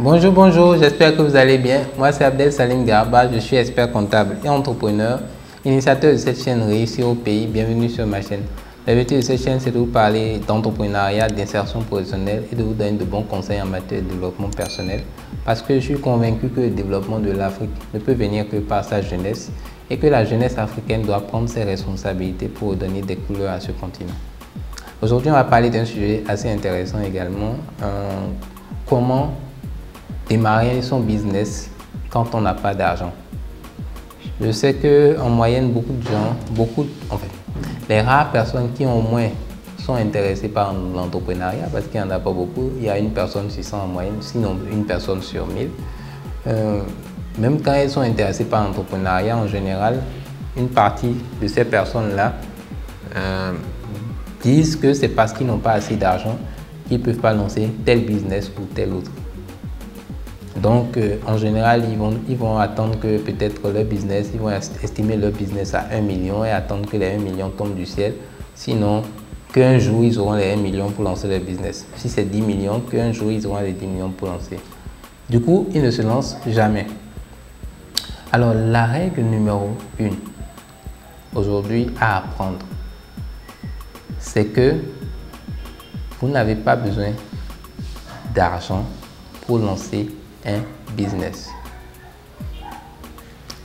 Bonjour, bonjour, j'espère que vous allez bien. Moi, c'est Abdel Salim Garba, je suis expert comptable et entrepreneur, initiateur de cette chaîne Réussir au pays. Bienvenue sur ma chaîne. L'objectif de cette chaîne, c'est de vous parler d'entrepreneuriat, d'insertion professionnelle et de vous donner de bons conseils en matière de développement personnel. Parce que je suis convaincu que le développement de l'Afrique ne peut venir que par sa jeunesse et que la jeunesse africaine doit prendre ses responsabilités pour donner des couleurs à ce continent. Aujourd'hui, on va parler d'un sujet assez intéressant également, comment démarrer son business quand on n'a pas d'argent. Je sais qu'en moyenne, beaucoup de gens, les rares personnes qui au moins sont intéressées par l'entrepreneuriat, parce qu'il n'y en a pas beaucoup, il y a une personne sur 100 en moyenne, sinon une personne sur 1000. Même quand elles sont intéressées par l'entrepreneuriat, en général, une partie de ces personnes-là disent que c'est parce qu'ils n'ont pas assez d'argent qu'ils ne peuvent pas lancer tel business ou tel autre. Donc, en général, ils vont attendre que peut-être leur business, ils vont estimer leur business à 1 million et attendre que les 1 million tombent du ciel. Sinon, qu'un jour, ils auront les 1 million pour lancer leur business. Si c'est 10 millions, qu'un jour, ils auront les 10 millions pour lancer. Du coup, ils ne se lancent jamais. Alors, la règle numéro 1 aujourd'hui à apprendre, c'est que vous n'avez pas besoin d'argent pour lancer un business.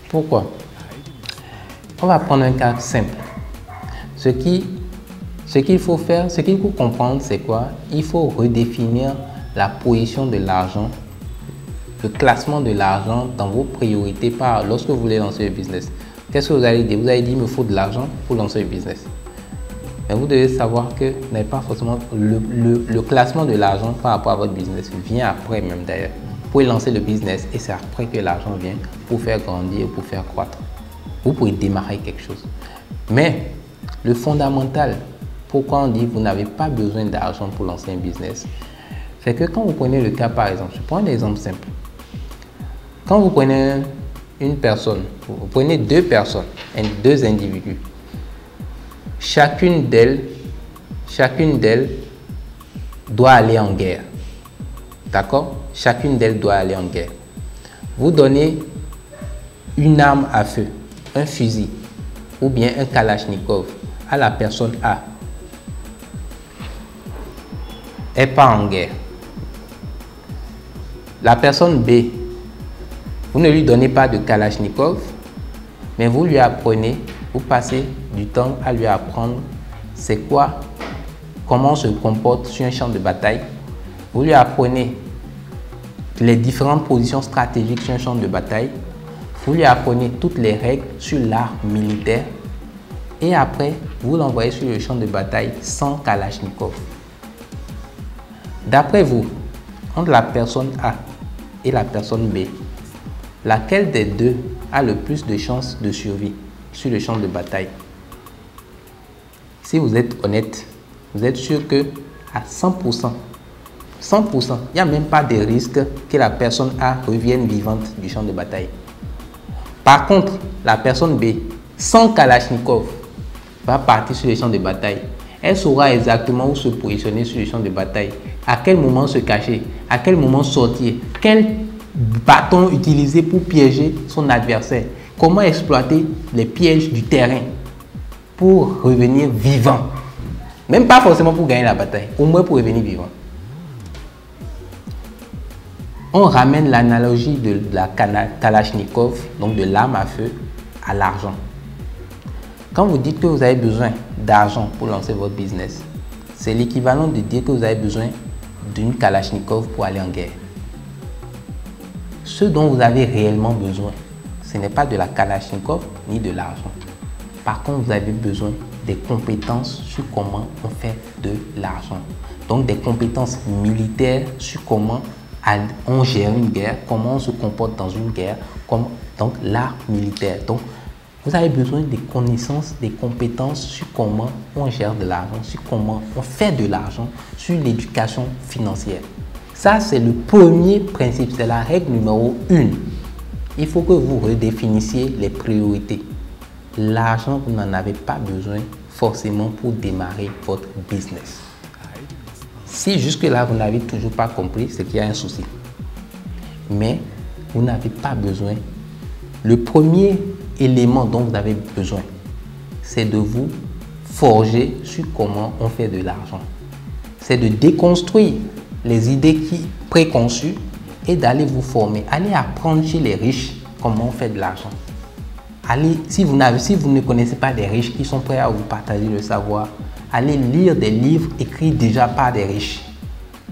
Pourquoi? On va prendre un cas simple. Ce qu'il faut faire, ce qu'il faut comprendre, c'est quoi? Il faut redéfinir la position de l'argent, le classement de l'argent dans vos priorités lorsque vous voulez lancer le business. Qu'est-ce que vous allez dire? Vous allez dire, il me faut de l'argent pour lancer le business. Mais vous devez savoir que vous n'avez pas forcément le classement de l'argent par rapport à votre business vient après même d'ailleurs. Vous pouvez lancer le business et c'est après que l'argent vient pour faire grandir, pour faire croître. Vous pouvez démarrer quelque chose. Mais le fondamental, pourquoi on dit que vous n'avez pas besoin d'argent pour lancer un business, c'est que quand vous prenez le cas par exemple, je prends un exemple simple. Quand vous prenez une personne, vous prenez deux personnes, deux individus, chacune d'elles doit aller en guerre. D'accord? Chacune d'elles doit aller en guerre. Vous donnez une arme à feu, un fusil ou bien un kalachnikov à la personne A. Elle part en guerre. La personne B, vous ne lui donnez pas de kalachnikov, mais vous lui apprenez, vous passez du temps à lui apprendre c'est quoi, comment on se comporte sur un champ de bataille. Vous lui apprenez les différentes positions stratégiques sur un champ de bataille. Vous lui apprenez toutes les règles sur l'art militaire. Et après, vous l'envoyez sur le champ de bataille sans kalachnikov. D'après vous, entre la personne A et la personne B, laquelle des deux a le plus de chances de survie sur le champ de bataille? Si vous êtes honnête, vous êtes sûr que à 100%, il n'y a même pas de risque que la personne A revienne vivante du champ de bataille. Par contre, la personne B, sans kalachnikov, va partir sur le champ de bataille. Elle saura exactement où se positionner sur le champ de bataille, à quel moment se cacher, à quel moment sortir, quel bâton utiliser pour piéger son adversaire, comment exploiter les pièges du terrain pour revenir vivant. Même pas forcément pour gagner la bataille, au moins pour revenir vivant. On ramène l'analogie de la kalachnikov, donc de l'arme à feu, à l'argent. Quand vous dites que vous avez besoin d'argent pour lancer votre business, c'est l'équivalent de dire que vous avez besoin d'une kalachnikov pour aller en guerre. Ce dont vous avez réellement besoin, ce n'est pas de la kalachnikov ni de l'argent. Par contre, vous avez besoin des compétences sur comment on fait de l'argent. Donc des compétences militaires sur comment on gère une guerre, comment on se comporte dans une guerre, donc l'art militaire. Donc vous avez besoin des connaissances, des compétences sur comment on gère de l'argent, sur comment on fait de l'argent, sur l'éducation financière. Ça, c'est le premier principe, c'est la règle numéro 1. Il faut que vous redéfinissiez les priorités. L'argent, vous n'en avez pas besoin forcément pour démarrer votre business. Si jusque-là, vous n'avez toujours pas compris, c'est qu'il y a un souci. mais vous n'avez pas besoin. Le premier élément dont vous avez besoin, c'est de vous forger sur comment on fait de l'argent. C'est de déconstruire les idées préconçues et d'aller vous former. Allez apprendre chez les riches comment on fait de l'argent. Allez, si vous ne connaissez pas des riches qui sont prêts à vous partager le savoir, allez lire des livres écrits déjà par des riches.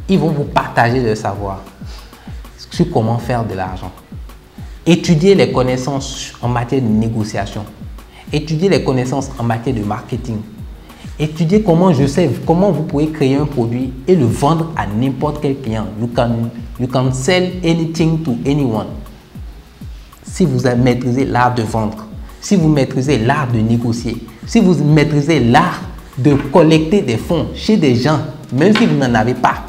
Ils vont vous partager le savoir sur comment faire de l'argent. Étudiez les connaissances en matière de négociation. Étudiez les connaissances en matière de marketing. Étudiez comment vous pouvez créer un produit et le vendre à n'importe quel client. You can sell anything to anyone. Si vous maîtrisez l'art de vendre, si vous maîtrisez l'art de négocier, si vous maîtrisez l'art de collecter des fonds chez des gens, même si vous n'en avez pas,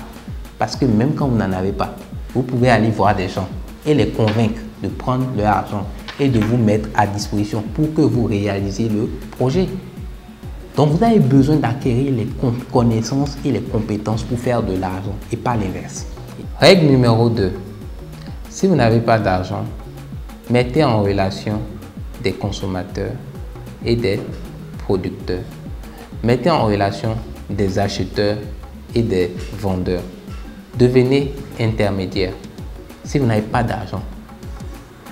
parce que même quand vous n'en avez pas, vous pouvez aller voir des gens et les convaincre de prendre leur argent et de vous mettre à disposition pour que vous réalisiez le projet. Donc, vous avez besoin d'acquérir les connaissances et les compétences pour faire de l'argent et pas l'inverse. Règle numéro 2. Si vous n'avez pas d'argent, mettez en relation des consommateurs et des producteurs. Mettez en relation des acheteurs et des vendeurs. Devenez intermédiaire. Si vous n'avez pas d'argent,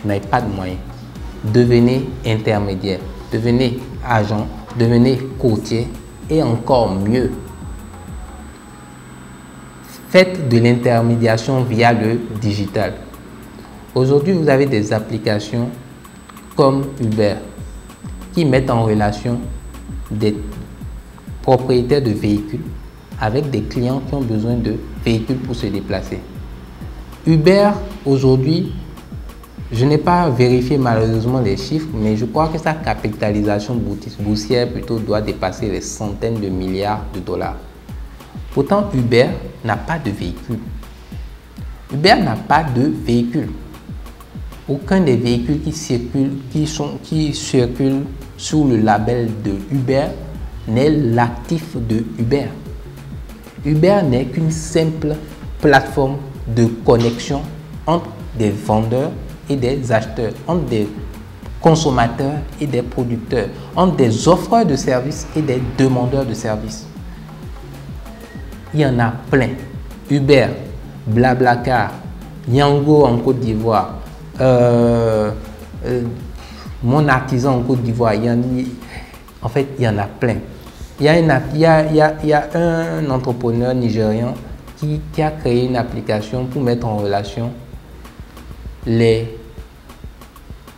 vous n'avez pas de moyens, devenez intermédiaire. Devenez agent, devenez courtier et encore mieux, faites de l'intermédiation via le digital. Aujourd'hui, vous avez des applications comme Uber qui mettent en relation des propriétaires de véhicules avec des clients qui ont besoin de véhicules pour se déplacer. Uber, aujourd'hui, je n'ai pas vérifié malheureusement les chiffres, mais je crois que sa capitalisation boursière plutôt doit dépasser les centaines de milliards de dollars. Pourtant, Uber n'a pas de véhicule. Uber n'a pas de véhicule. Aucun des véhicules qui circulent sous le label de Uber n'est l'actif de Uber. Uber n'est qu'une simple plateforme de connexion entre des vendeurs et des acheteurs, entre des consommateurs et des producteurs, entre des offreurs de services et des demandeurs de services. Il y en a plein. Uber, Blablacar, Yango en Côte d'Ivoire, Mon Artisan en Côte d'Ivoire. En fait, il y en a plein. Il y a un entrepreneur nigérian qui a créé une application pour mettre en relation les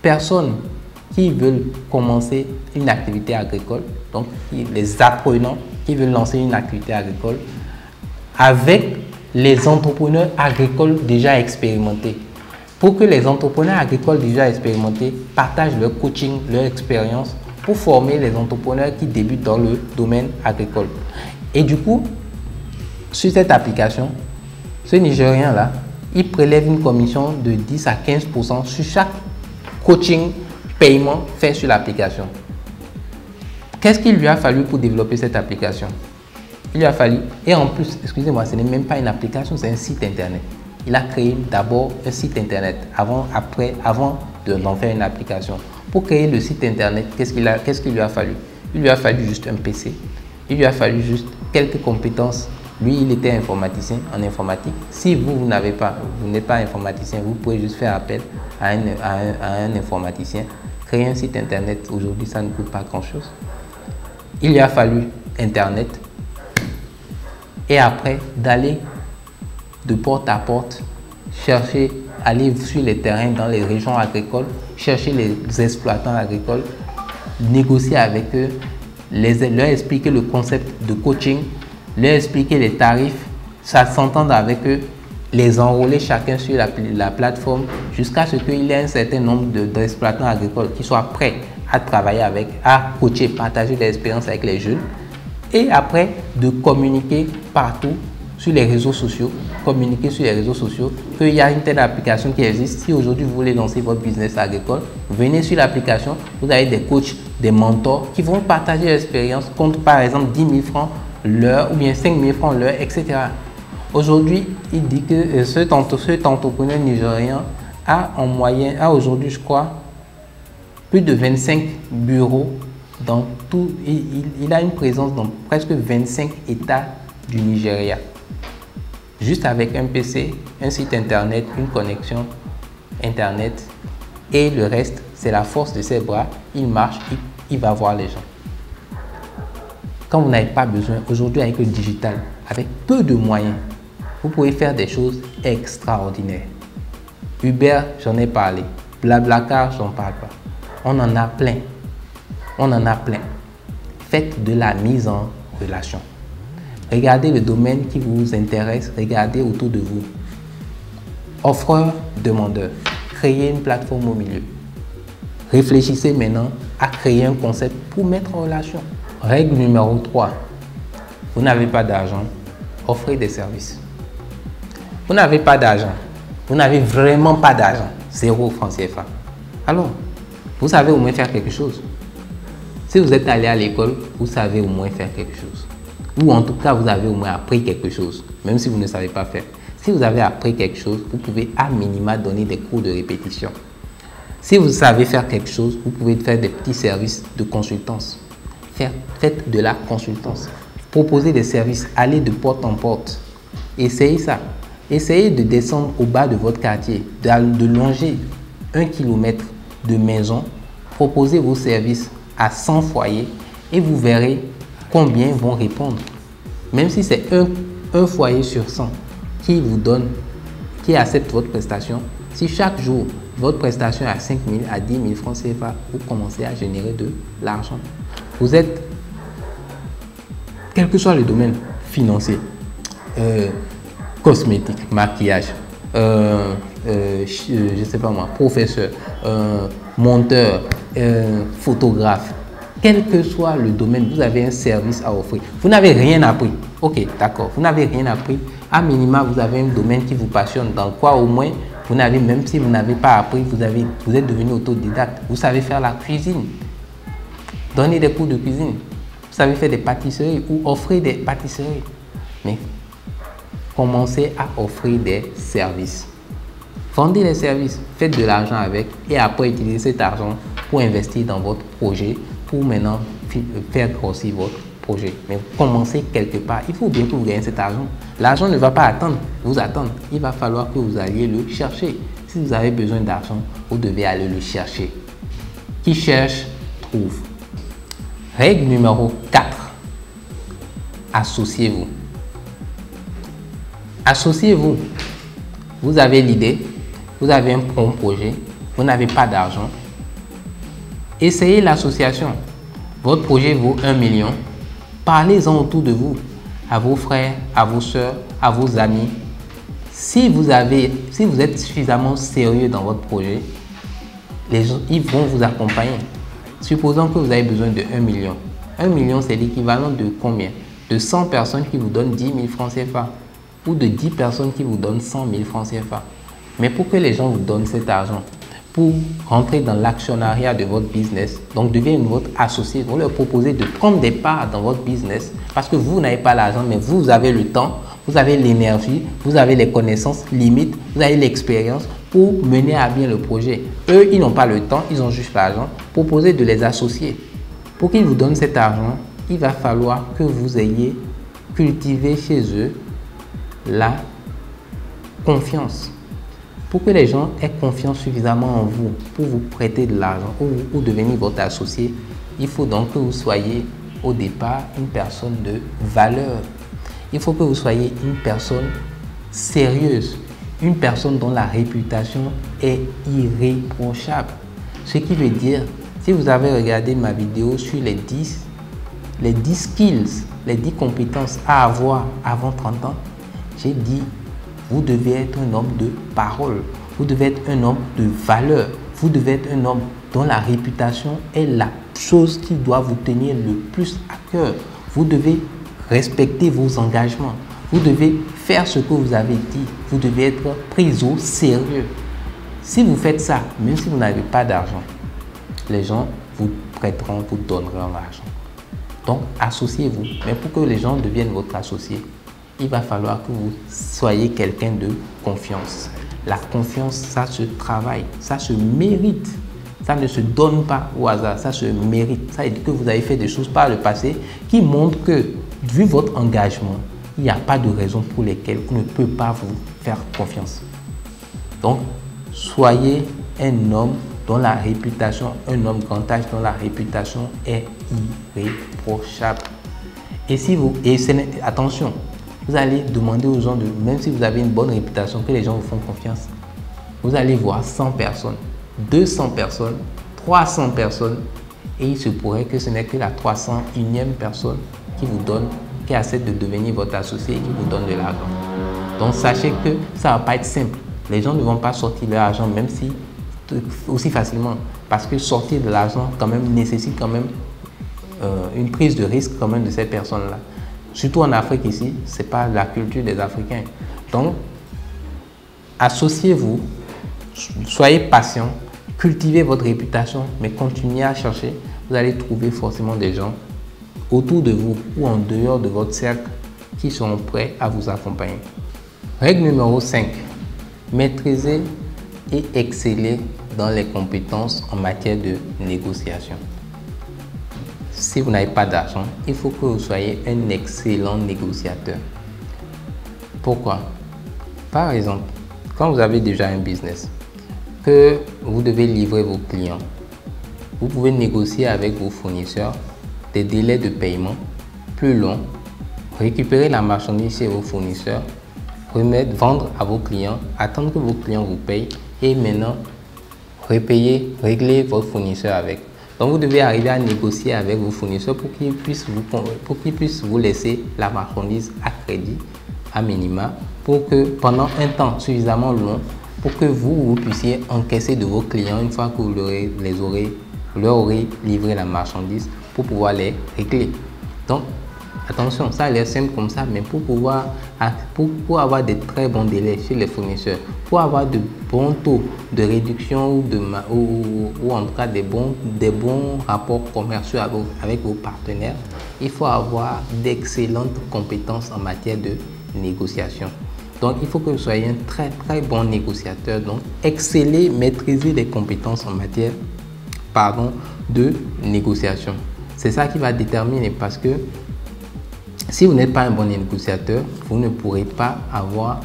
personnes qui veulent commencer une activité agricole, donc les apprenants qui veulent lancer une activité agricole, avec les entrepreneurs agricoles déjà expérimentés. Pour que les entrepreneurs agricoles déjà expérimentés partagent leur coaching, leur expérience pour former les entrepreneurs qui débutent dans le domaine agricole. Et du coup, sur cette application, ce Nigérien-là, il prélève une commission de 10 à 15% sur chaque coaching paiement fait sur l'application. Qu'est-ce qu'il lui a fallu pour développer cette application? Il lui a fallu, et en plus, excusez-moi, ce n'est même pas une application, c'est un site internet. Il a créé d'abord un site internet avant d'en faire une application. Pour créer le site internet, qu'est-ce qu'il lui a fallu? Il lui a fallu juste un PC. Il lui a fallu juste quelques compétences. Lui, il était informaticien en informatique. Si vous n'êtes pas informaticien, vous pouvez juste faire appel à un informaticien. Créer un site internet, aujourd'hui, ça ne coûte pas grand-chose. Il lui a fallu Internet. Et après, d'aller de porte à porte, chercher, aller sur les terrains dans les régions agricoles, chercher les exploitants agricoles, négocier avec eux, leur expliquer le concept de coaching, leur expliquer les tarifs, s'entendre avec eux, les enrôler chacun sur la plateforme jusqu'à ce qu'il y ait un certain nombre d'exploitants agricoles qui soient prêts à travailler avec, à coacher, partager des expériences avec les jeunes. Et après, de communiquer partout sur les réseaux sociaux, qu'il y a une telle application qui existe. Si aujourd'hui vous voulez lancer votre business agricole, venez sur l'application, vous avez des coachs, des mentors qui vont partager l'expérience contre par exemple 10 000 francs l'heure ou bien 5 000 francs l'heure, etc. Aujourd'hui, il dit que cet entrepreneur nigérien a en moyenne, aujourd'hui je crois, plus de 25 bureaux dans tout. Il a une présence dans presque 25 États du Nigeria. Juste avec un PC, un site internet, une connexion internet et le reste, c'est la force de ses bras. Il marche, il va voir les gens. Quand vous n'avez pas besoin, aujourd'hui avec le digital, avec peu de moyens, vous pouvez faire des choses extraordinaires. Uber, j'en ai parlé. Blablacar, j'en parle pas. On en a plein. On en a plein. Faites de la mise en relation. Regardez le domaine qui vous intéresse. Regardez autour de vous. Offreur, demandeur. Créez une plateforme au milieu. Réfléchissez maintenant à créer un concept pour mettre en relation. Règle numéro 3. Vous n'avez pas d'argent. Offrez des services. Vous n'avez pas d'argent. Vous n'avez vraiment pas d'argent. 0 francs CFA. Alors, vous savez au moins faire quelque chose. Si vous êtes allé à l'école, vous savez au moins faire quelque chose. Ou en tout cas, vous avez au moins appris quelque chose, même si vous ne savez pas faire. Si vous avez appris quelque chose, vous pouvez à minima donner des cours de répétition. Si vous savez faire quelque chose, vous pouvez faire des petits services de consultance. Faites de la consultance. Proposez des services. Allez de porte en porte. Essayez ça. Essayez de descendre au bas de votre quartier, de longer 1 kilomètre de maison. Proposez vos services à 100 foyers et vous verrez combien vont répondre. Même si c'est un foyer sur 100 qui accepte votre prestation, si chaque jour votre prestation est à 5 000 à 10 000 francs CFA, vous commencez à générer de l'argent. Vous êtes, quel que soit le domaine financier, cosmétique, maquillage, je sais pas moi, professeur, monteur, photographe, quel que soit le domaine, vous avez un service à offrir. Vous n'avez rien appris. Ok, d'accord. Vous n'avez rien appris. À minima, vous avez un domaine qui vous passionne, dans quoi au moins, vous n'avez, même si vous n'avez pas appris, vous êtes devenu autodidacte. Vous savez faire la cuisine. Donnez des cours de cuisine. Vous savez faire des pâtisseries ou offrir des pâtisseries. Mais commencez à offrir des services. Vendez les services, faites de l'argent avec et après utilisez cet argent pour investir dans votre projet, pour maintenant faire grossir votre projet. Mais commencez quelque part. Il faut bien que vous gagnez cet argent. L'argent ne va pas vous attendre. Il va falloir que vous alliez le chercher. Si vous avez besoin d'argent, vous devez aller le chercher. Qui cherche, trouve. Règle numéro 4. Associez-vous. Associez-vous. Vous avez l'idée, vous avez un bon projet, vous n'avez pas d'argent. Essayez l'association. Votre projet vaut 1 million. Parlez-en autour de vous, à vos frères, à vos soeurs, à vos amis. Si vous êtes suffisamment sérieux dans votre projet, les gens ils vont vous accompagner. Supposons que vous avez besoin de 1 million. 1 million, c'est l'équivalent de combien? De 100 personnes qui vous donnent 10 000 francs CFA ou de 10 personnes qui vous donnent 100 000 francs CFA. Mais pour que les gens vous donnent cet argent, pour rentrer dans l'actionnariat de votre business, donc deviennent votre associé, vous leur proposez de prendre des parts dans votre business parce que vous n'avez pas l'argent, mais vous avez le temps, vous avez l'énergie, vous avez les connaissances limites, vous avez l'expérience pour mener à bien le projet. Eux, ils n'ont pas le temps, ils ont juste l'argent. Proposez de les associer. Pour qu'ils vous donnent cet argent, il va falloir que vous ayez cultivé chez eux la confiance. Pour que les gens aient confiance suffisamment en vous pour vous prêter de l'argent ou devenir votre associé, il faut donc que vous soyez au départ une personne de valeur. Il faut que vous soyez une personne sérieuse, une personne dont la réputation est irréprochable. Ce qui veut dire, si vous avez regardé ma vidéo sur les 10 skills, les 10 compétences à avoir avant 30 ans, j'ai dit, vous devez être un homme de parole, vous devez être un homme de valeur, vous devez être un homme dont la réputation est la chose qui doit vous tenir le plus à cœur. Vous devez respecter vos engagements, vous devez faire ce que vous avez dit, vous devez être pris au sérieux. Si vous faites ça, même si vous n'avez pas d'argent, les gens vous prêteront, vous donneront l'argent. Donc, associez-vous. Mais pour que les gens deviennent votre associé, il va falloir que vous soyez quelqu'un de confiance. La confiance, ça se travaille, ça se mérite. Ça ne se donne pas au hasard, ça se mérite. Ça veut dire que vous avez fait des choses par le passé qui montrent que, vu votre engagement, il n'y a pas de raison pour lesquelles on ne peut pas vous faire confiance. Donc, soyez un homme dont la réputation, un homme grand âge dont la réputation est irréprochable. Attention, vous allez demander aux gens, même si vous avez une bonne réputation, que les gens vous font confiance. Vous allez voir 100 personnes, 200 personnes, 300 personnes et il se pourrait que ce n'est que la 301e personne qui accepte de devenir votre associé et qui vous donne de l'argent. Donc sachez que ça ne va pas être simple. Les gens ne vont pas sortir de l'argent même si aussi facilement parce que sortir de l'argent quand même nécessite quand même une prise de risque quand même de ces personnes-là. Surtout en Afrique ici, ce n'est pas la culture des Africains. Donc associez-vous, soyez patient, cultivez votre réputation, mais continuez à chercher. Vous allez trouver forcément des gens autour de vous ou en dehors de votre cercle qui seront prêts à vous accompagner. Règle numéro 5. Maîtriser et exceller dans les compétences en matière de négociation. Si vous n'avez pas d'argent, il faut que vous soyez un excellent négociateur. Pourquoi? Par exemple, quand vous avez déjà un business, que vous devez livrer vos clients, vous pouvez négocier avec vos fournisseurs des délais de paiement plus longs, récupérer la marchandise chez vos fournisseurs, vendre à vos clients, attendre que vos clients vous payent et maintenant régler votre fournisseur avec. Donc vous devez arriver à négocier avec vos fournisseurs pour qu'ils puissent vous laisser la marchandise à crédit, à minima, pour que pendant un temps suffisamment long, pour que vous puissiez encaisser de vos clients une fois que vous leur aurez livré la marchandise pour pouvoir les régler. Donc, attention, ça a l'air simple comme ça, mais pour avoir de très bons délais chez les fournisseurs, pour avoir de bons taux de réduction ou en tout cas des bons rapports commerciaux avec vos partenaires, il faut avoir d'excellentes compétences en matière de négociation. Donc, il faut que vous soyez un très très bon négociateur. Donc, exceller, maîtriser les compétences en matière de négociation. C'est ça qui va déterminer parce que si vous n'êtes pas un bon négociateur, vous ne pourrez pas avoir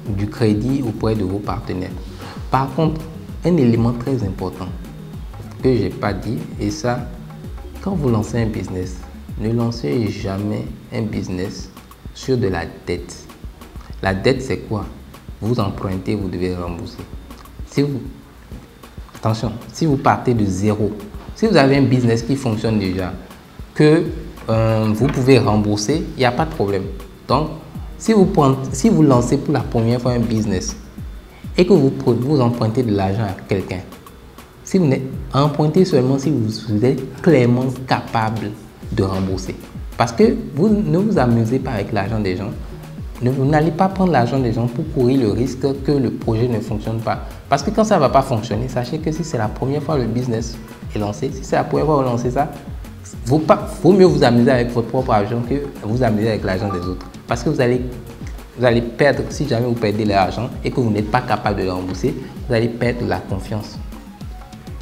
du crédit auprès de vos partenaires. Par contre, un élément très important que je n'ai pas dit, et ça, quand vous lancez un business, ne lancez jamais un business sur de la dette. La dette, c'est quoi? Vous empruntez, vous devez rembourser. Attention, si vous partez de zéro, si vous avez un business qui fonctionne déjà, que vous pouvez rembourser, il n'y a pas de problème. Donc, si vous lancez pour la première fois un business et que vous empruntez de l'argent à quelqu'un, si vous empruntez seulement si vous êtes clairement capable de rembourser. Parce que vous ne vous amusez pas avec l'argent des gens. Vous n'allez pas prendre l'argent des gens pour courir le risque que le projet ne fonctionne pas. Parce que quand ça ne va pas fonctionner, sachez que si c'est la première fois que le business est lancé, si c'est la première fois que vous lancez ça, vaut mieux vous amuser avec votre propre argent que vous amuser avec l'argent des autres. Parce que vous allez perdre, si jamais vous perdez l'argent et que vous n'êtes pas capable de le rembourser, vous allez perdre la confiance.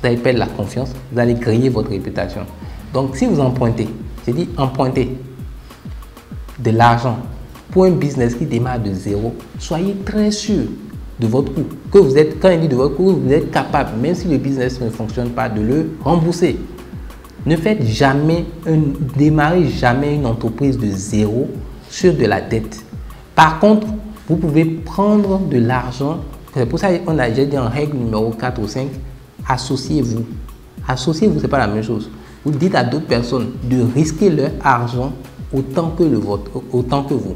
Vous allez perdre la confiance, vous allez griller votre réputation. Donc si vous empruntez, j'ai dit emprunter de l'argent pour un business qui démarre de zéro, soyez très sûr de votre coût. Quand il dit de votre coût, vous êtes capable, même si le business ne fonctionne pas, de le rembourser. Ne démarrez jamais une entreprise de zéro sur de la dette. Par contre, vous pouvez prendre de l'argent. C'est pour ça qu'on a déjà dit en règle numéro 4 ou 5, associez-vous. Associez-vous, ce n'est pas la même chose. Vous dites à d'autres personnes de risquer leur argent autant que le vôtre, autant que vous.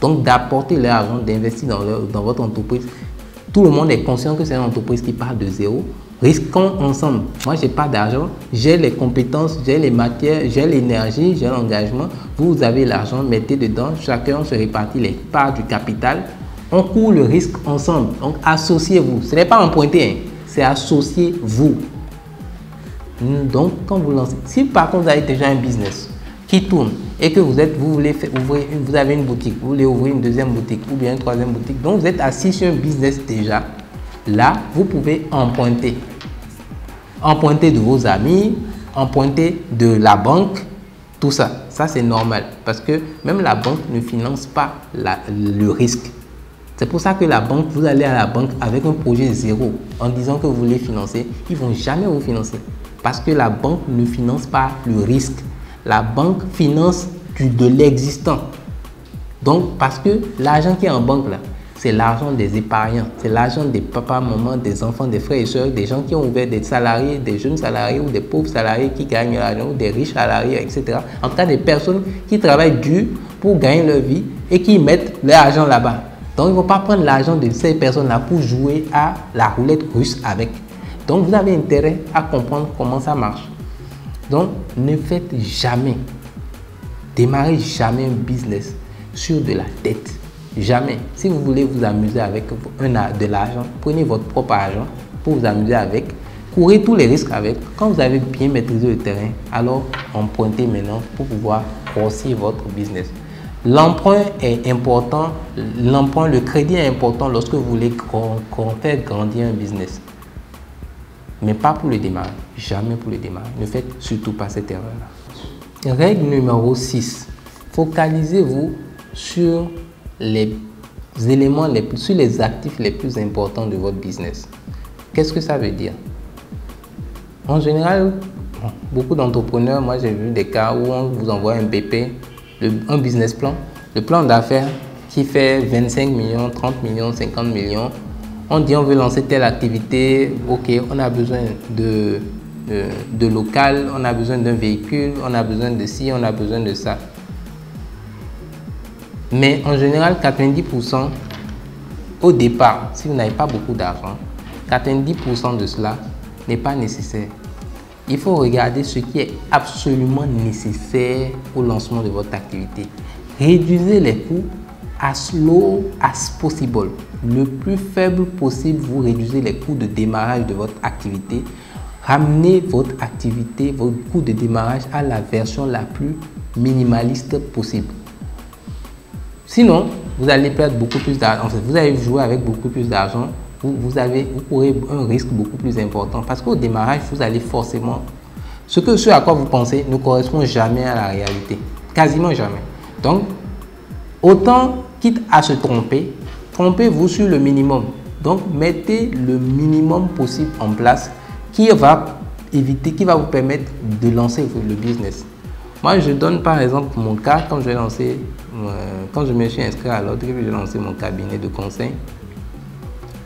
Donc d'apporter leur argent, d'investir dans votre entreprise. Tout le monde est conscient que c'est une entreprise qui part de zéro. Risquons ensemble. Moi, je n'ai pas d'argent, j'ai les compétences, j'ai les matières, j'ai l'énergie, j'ai l'engagement. Vous avez l'argent, mettez dedans. Chacun se répartit les parts du capital. On court le risque ensemble. Donc, associez-vous. Ce n'est pas emprunter, hein, c'est associez-vous. Donc, quand vous lancez, si par contre vous avez déjà un business qui tourne et que vous voulez ouvrir, vous avez une boutique, vous voulez ouvrir une deuxième boutique ou bien une troisième boutique, donc vous êtes assis sur un business déjà, là, vous pouvez emprunter. Emprunter de vos amis, emprunter de la banque, tout ça. Ça, c'est normal parce que même la banque ne finance pas le risque. C'est pour ça que la banque, vous allez à la banque avec un projet zéro en disant que vous voulez financer, ils ne vont jamais vous financer parce que la banque ne finance pas le risque. La banque finance de l'existant. Donc, parce que l'argent qui est en banque là, c'est l'argent des épargnants, c'est l'argent des papas, mamans, des enfants, des frères et sœurs, des gens qui ont ouvert des salariés, des jeunes salariés ou des pauvres salariés qui gagnent l'argent ou des riches salariés, etc. En tout cas, des personnes qui travaillent dur pour gagner leur vie et qui mettent leur argent là-bas. Donc, ils ne vont pas prendre l'argent de ces personnes-là pour jouer à la roulette russe avec. Donc, vous avez intérêt à comprendre comment ça marche. Donc, ne faites jamais, démarrez jamais un business sur de la dette. Jamais. Si vous voulez vous amuser avec de l'argent, prenez votre propre argent pour vous amuser avec. Courez tous les risques avec. Quand vous avez bien maîtrisé le terrain, alors empruntez maintenant pour pouvoir grossir votre business. L'emprunt est important. L'emprunt, le crédit est important lorsque vous voulez faire grandir un business. Mais pas pour le démarrer. Jamais pour le démarrer. Ne faites surtout pas cette erreur-là. Règle numéro 6. Focalisez-vous sur les éléments, sur les actifs les plus importants de votre business. Qu'est-ce que ça veut dire? En général, beaucoup d'entrepreneurs, moi j'ai vu des cas où on vous envoie un BP, un business plan, le plan d'affaires qui fait 25 millions, 30 millions, 50 millions. On dit on veut lancer telle activité, ok, on a besoin de local, on a besoin d'un véhicule, on a besoin de ci, on a besoin de ça. Mais en général, 90% au départ, si vous n'avez pas beaucoup d'argent, 90% de cela n'est pas nécessaire. Il faut regarder ce qui est absolument nécessaire au lancement de votre activité. Réduisez les coûts as low as possible. Le plus faible possible, vous réduisez les coûts de démarrage de votre activité. Ramenez votre activité, votre coût de démarrage à la version la plus minimaliste possible. Sinon, vous allez perdre beaucoup plus d'argent. En fait, vous allez jouer avec beaucoup plus d'argent. Vous courez un risque beaucoup plus important. Parce qu'au démarrage, vous allez forcément... Ce à quoi vous pensez ne correspond jamais à la réalité. Quasiment jamais. Donc, autant, quitte à se tromper, trompez-vous sur le minimum. Donc, mettez le minimum possible en place qui va vous permettre de lancer le business. Moi, je donne par exemple mon cas quand je me suis inscrit à l'ordre, j'ai lancé mon cabinet de conseil.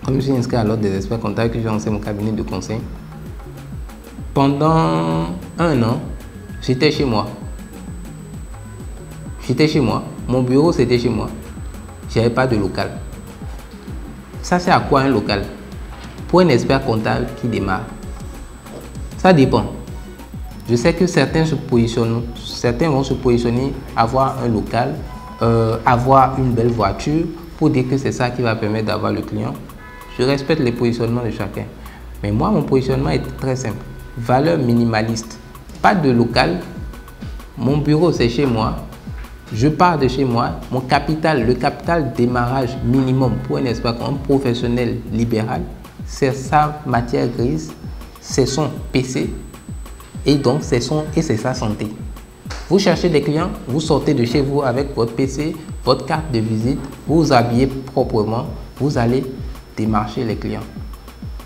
Quand je me suis inscrit à l'ordre des experts comptables, j'ai lancé mon cabinet de conseil. Pendant 1 an, j'étais chez moi. Mon bureau, c'était chez moi. Je n'avais pas de local. Ça, c'est à quoi un local? Pour un expert comptable qui démarre. Ça dépend. Je sais que certains vont se positionner, avoir un local, avoir une belle voiture pour dire que c'est ça qui va permettre d'avoir le client. Je respecte les positionnements de chacun. Mais moi, mon positionnement est très simple. Valeur minimaliste. Pas de local. Mon bureau, c'est chez moi. Je pars de chez moi. Mon capital, le capital démarrage minimum pour un expert, un professionnel libéral, c'est sa matière grise, c'est son PC. Et donc, c'est sa santé. Vous cherchez des clients, vous sortez de chez vous avec votre PC, votre carte de visite, vous vous habillez proprement, vous allez démarcher les clients.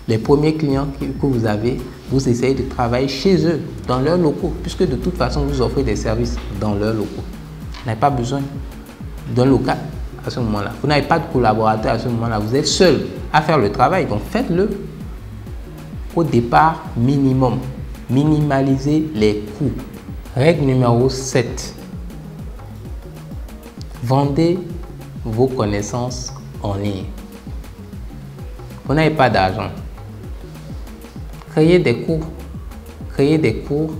Les premiers clients que vous avez, vous essayez de travailler chez eux, dans leurs locaux, puisque de toute façon, vous offrez des services dans leurs locaux. Vous n'avez pas besoin d'un local à ce moment-là. Vous n'avez pas de collaborateur à ce moment-là. Vous êtes seul à faire le travail, donc faites-le au départ minimum. Minimalisez les coûts. Règle numéro 7. Vendez vos connaissances en ligne. Vous n'avez pas d'argent. Créez des cours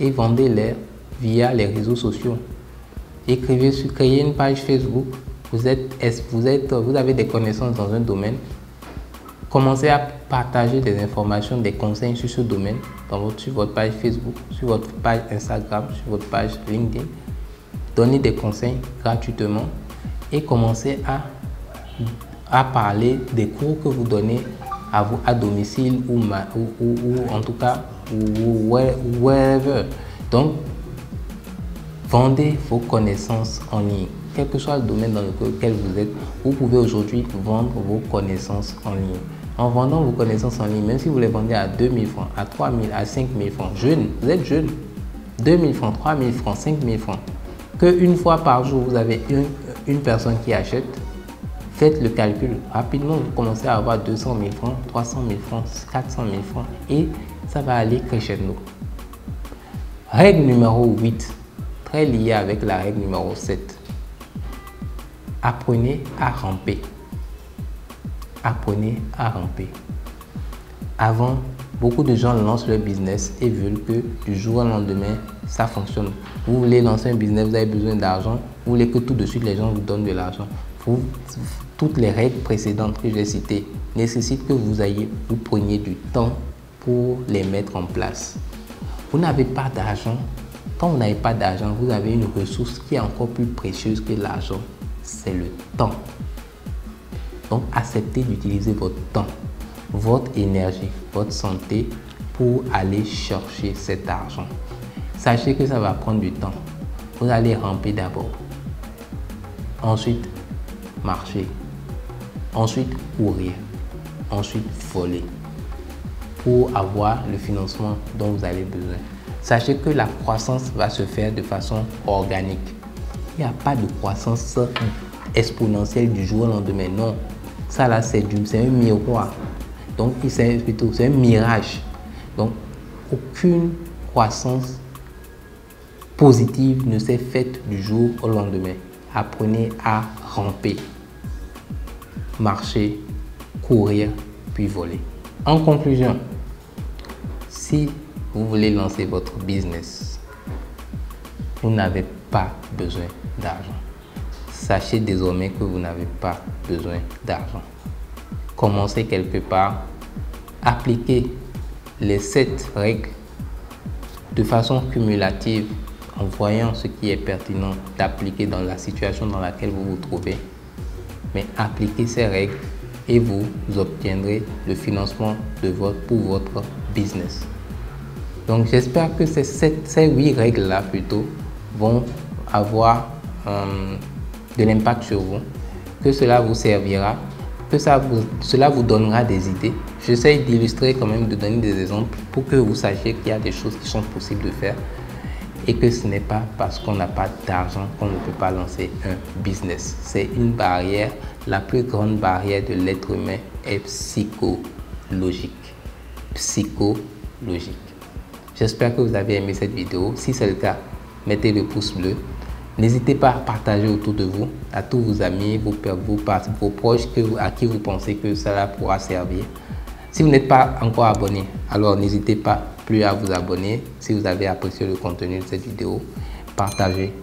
et vendez-les via les réseaux sociaux. Créez une page Facebook. Vous avez des connaissances dans un domaine. Commencez à partager des informations, des conseils sur ce domaine sur votre page Facebook, sur votre page Instagram, sur votre page LinkedIn. Donnez des conseils gratuitement et commencez à parler des cours que vous donnez à domicile ou en tout cas wherever. Donc, vendez vos connaissances en ligne. Quel que soit le domaine dans lequel vous êtes, vous pouvez aujourd'hui vendre vos connaissances en ligne. En vendant vos connaissances en ligne, même si vous les vendez à 2 000 francs, à 3 000, à 5 000 francs, jeune, vous êtes jeune, 2 000 francs, 3 000 francs, 5 000 francs, qu'une fois par jour, vous avez une personne qui achète, faites le calcul. Rapidement, vous commencez à avoir 200 000 francs, 300 000 francs, 400 000 francs et ça va aller crescendo. Règle numéro 8, très liée avec la règle numéro 7. Apprenez à ramper. Apprenez à ramper. Avant, beaucoup de gens lancent leur business et veulent que du jour au lendemain, ça fonctionne. Vous voulez lancer un business, vous avez besoin d'argent. Vous voulez que tout de suite, les gens vous donnent de l'argent. Toutes les règles précédentes que j'ai citées nécessitent que vous preniez du temps pour les mettre en place. Vous n'avez pas d'argent. Quand vous n'avez pas d'argent, vous avez une ressource qui est encore plus précieuse que l'argent. C'est le temps. Donc, acceptez d'utiliser votre temps, votre énergie, votre santé pour aller chercher cet argent. Sachez que ça va prendre du temps. Vous allez ramper d'abord. Ensuite, marcher. Ensuite, courir. Ensuite, voler. Pour avoir le financement dont vous avez besoin. Sachez que la croissance va se faire de façon organique. Il n'y a pas de croissance exponentielle du jour au lendemain. Non, ça là c'est un miroir. Donc c'est un mirage. Donc aucune croissance positive ne s'est faite du jour au lendemain. Apprenez à ramper, marcher, courir, puis voler. En conclusion, si vous voulez lancer votre business, vous n'avez pas besoin d'argent. Sachez désormais que vous n'avez pas besoin d'argent. Commencez quelque part, appliquez les 7 règles de façon cumulative en voyant ce qui est pertinent d'appliquer dans la situation dans laquelle vous vous trouvez. Mais appliquez ces règles et vous obtiendrez le financement pour votre business. Donc j'espère que ces 8 règles-là plutôt vont avoir de l'impact sur vous, que cela vous servira, que cela vous donnera des idées. J'essaie d'illustrer quand même, de donner des exemples pour que vous sachiez qu'il y a des choses qui sont possibles de faire et que ce n'est pas parce qu'on n'a pas d'argent qu'on ne peut pas lancer un business. C'est une barrière. La plus grande barrière de l'être humain est psychologique. Psychologique. J'espère que vous avez aimé cette vidéo. Si c'est le cas, mettez le pouce bleu. N'hésitez pas à partager autour de vous, à tous vos amis, vos proches à qui vous pensez que cela pourra servir. Si vous n'êtes pas encore abonné, alors n'hésitez pas plus à vous abonner. Si vous avez apprécié le contenu de cette vidéo, partagez.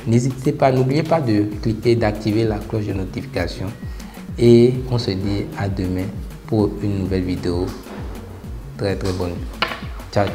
N'hésitez pas, n'oubliez pas de cliquer, d'activer la cloche de notification. Et on se dit à demain pour une nouvelle vidéo. Très bonne. Ciao.